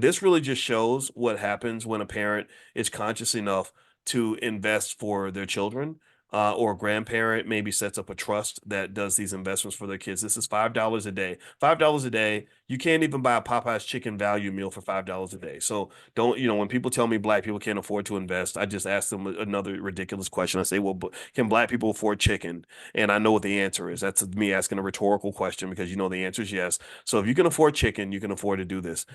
And this really just shows what happens when a parent is conscious enough to invest for their children. Or a grandparent maybe sets up a trust that does these investments for their kids. This is $5 a day. $5 a day. You can't even buy a Popeye's chicken value meal for $5 a day. So don't, when people tell me black people can't afford to invest, I just ask them another ridiculous question. I say, well, can black people afford chicken? And I know what the answer is. That's me asking a rhetorical question because the answer is yes. So if you can afford chicken, you can afford to do this.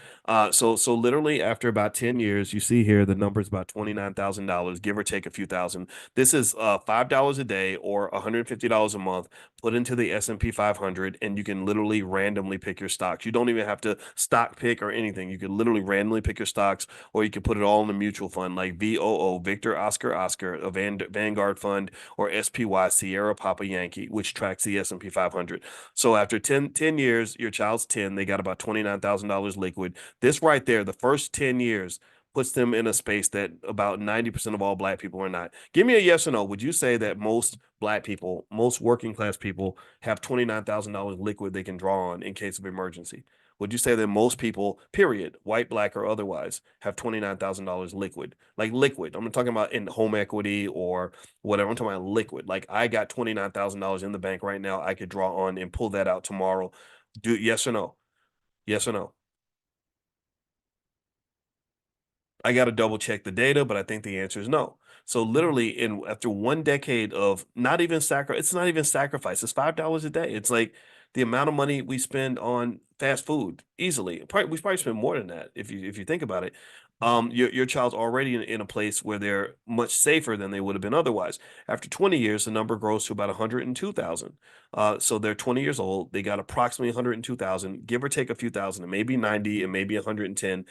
So literally after about 10 years, you see here the number is about $29,000, give or take a few thousand. This is $5 a day or $150 a month put into the S&P 500, and you can literally randomly pick your stocks. You don't even have to stock pick or anything. You can literally randomly pick your stocks, or you can put it all in a mutual fund like VOO, Victor Oscar Oscar, a Vanguard fund, or SPY, Sierra Papa Yankee, which tracks the S&P 500. So after 10 years, your child's 10, they got about $29,000 liquid. This right there, the first 10 years, puts them in a space that about 90% of all black people are not. Give me a yes or no. Would you say that most black people, most working class people have $29,000 liquid they can draw on in case of emergency? Would you say that most people, period, white, black, or otherwise, have $29,000 liquid? Like liquid. I'm not talking about in home equity or whatever. I'm talking about liquid. Like I got $29,000 in the bank right now. I could draw on and pull that out tomorrow. Do yes or no? Yes or no? I got to double check the data, but I think the answer is no. So literally, in after 1 decade of not even it's not even sacrifice. It's $5 a day. It's like the amount of money we spend on fast food easily. We probably spend more than that if you think about it. Your child's already in a place where they're much safer than they would have been otherwise. After 20 years, the number grows to about 102,000. So they're 20 years old. They got approximately 102,000, give or take a few thousand, and maybe 90 and maybe 110.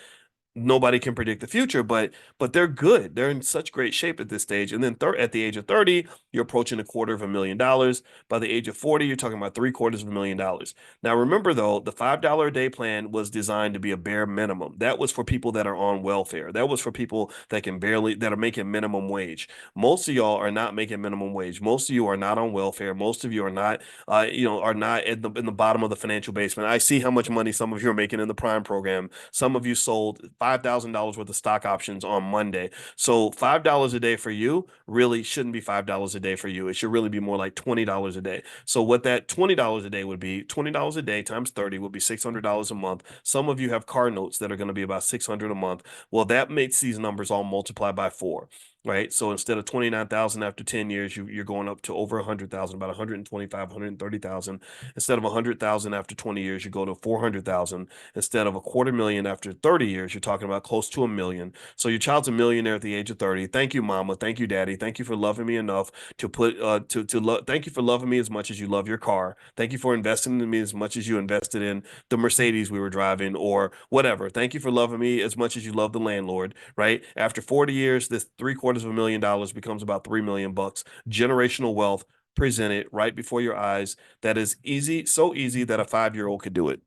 Nobody can predict the future, but they're good. They're in such great shape at this stage. And then at the age of 30, you're approaching $250,000. By the age of 40, you're talking about $750,000. Now, remember though, the $5 a day plan was designed to be a bare minimum. That was for people that are on welfare. That was for people that are making minimum wage. Most of y'all are not making minimum wage. Most of you are not on welfare. Most of you are not, are not in the bottom of the financial basement. I see how much money some of you are making in the Prime program. Some of you sold $5,000 worth of stock options on Monday. So $5 a day for you really shouldn't be $5 a day for you. It should really be more like $20 a day. So what that $20 a day would be, $20 a day times 30 would be $600 a month. Some of you have car notes that are going to be about $600 a month. Well, that makes these numbers all multiply by four. Right. So instead of 29,000 after 10 years, you're going up to over 100,000, about 125, 130,000. Instead of 100,000 after 20 years, you go to 400,000. Instead of a quarter million after 30 years, you're talking about close to a million. So your child's a millionaire at the age of 30. Thank you, mama. Thank you, daddy. Thank you for loving me enough to thank you for loving me as much as you love your car. Thank you for investing in me as much as you invested in the Mercedes we were driving or whatever. Thank you for loving me as much as you love the landlord, right? After 40 years, this $750,000 becomes about 3 million bucks. Generational wealth presented right before your eyes. That is easy, so easy that a 5-year-old could do it.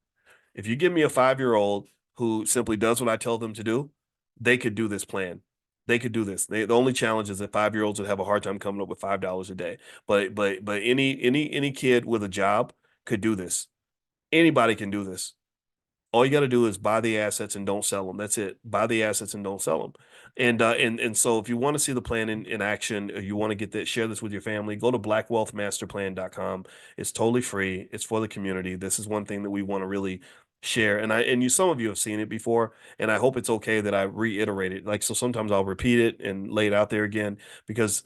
If you give me a 5-year-old who simply does what I tell them to do, they could do this plan. They could do this. The only challenge is that 5-year-olds would have a hard time coming up with $5 a day. But any kid with a job could do this. Anybody can do this. All you got to do is buy the assets and don't sell them. That's it. Buy the assets and don't sell them. And so if you want to see the plan in action, or you want to get that, share this with your family, go to blackwealthmasterplan.com. It's totally free. It's for the community. This is one thing that we want to really share. And some of you have seen it before, and I hope it's okay that I reiterate it. Like, so sometimes I'll repeat it and lay it out there again because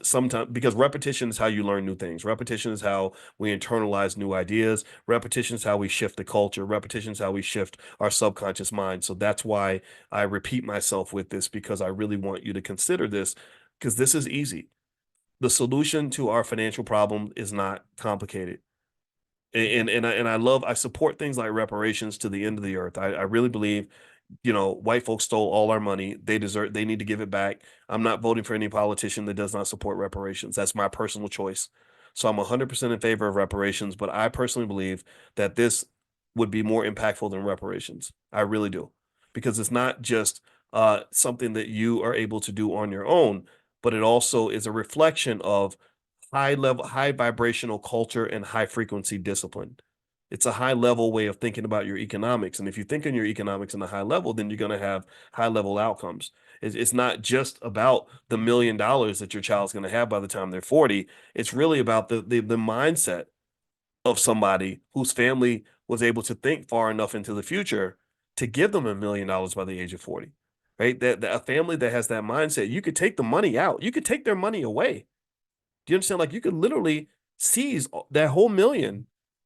repetition is how you learn new things. Repetition is how we internalize new ideas. Repetition is how we shift the culture. Repetition is how we shift our subconscious mind. So that's why I repeat myself with this, because I really want you to consider this, because this is easy. The solution to our financial problem is not complicated. I support things like reparations to the end of the earth. I really believe, white folks stole all our money. They need to give it back. I'm not voting for any politician that does not support reparations. That's my personal choice. So I'm 100% in favor of reparations, but I personally believe that this would be more impactful than reparations. I really do, because it's not just something that you are able to do on your own, but it also is a reflection of high level, high vibrational culture and high frequency discipline. It's a high level way of thinking about your economics. And if you think in your economics in a high level, then you're going to have high level outcomes. It's not just about the $1 million that your child's going to have by the time they're 40. It's really about the mindset of somebody whose family was able to think far enough into the future to give them $1 million by the age of 40, right? That a family that has that mindset, you could take the money out, you could take their money away. Do you understand? Like you could literally seize that whole million,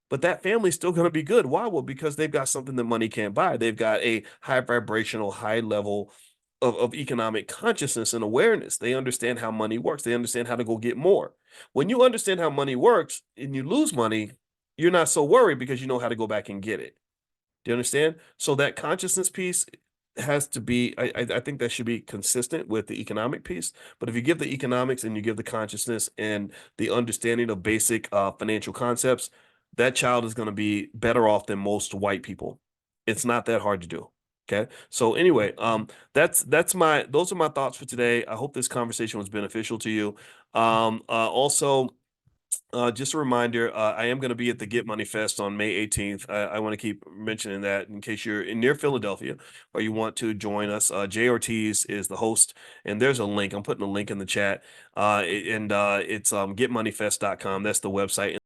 but that family's still going to be good. Why? Well, because they've got something that money can't buy. They've got a high vibrational, high level of economic consciousness and awareness. They understand how money works. They understand how to go get more. When you understand how money works and you lose money, you're not so worried because you know how to go back and get it. Do you understand? So that consciousness piece has to be, I think that should be consistent with the economic piece. But if you give the economics and you give the consciousness and the understanding of basic financial concepts, that child is going to be better off than most white people. It's not that hard to do. Okay. So anyway, those are my thoughts for today. I hope this conversation was beneficial to you. Also, just a reminder, I am going to be at the Get Money Fest on May 18th. I want to keep mentioning that in case you're in near Philadelphia or you want to join us. Jay Ortiz is the host, and there's a link. I'm putting a link in the chat. It's getmoneyfest.com. That's the website.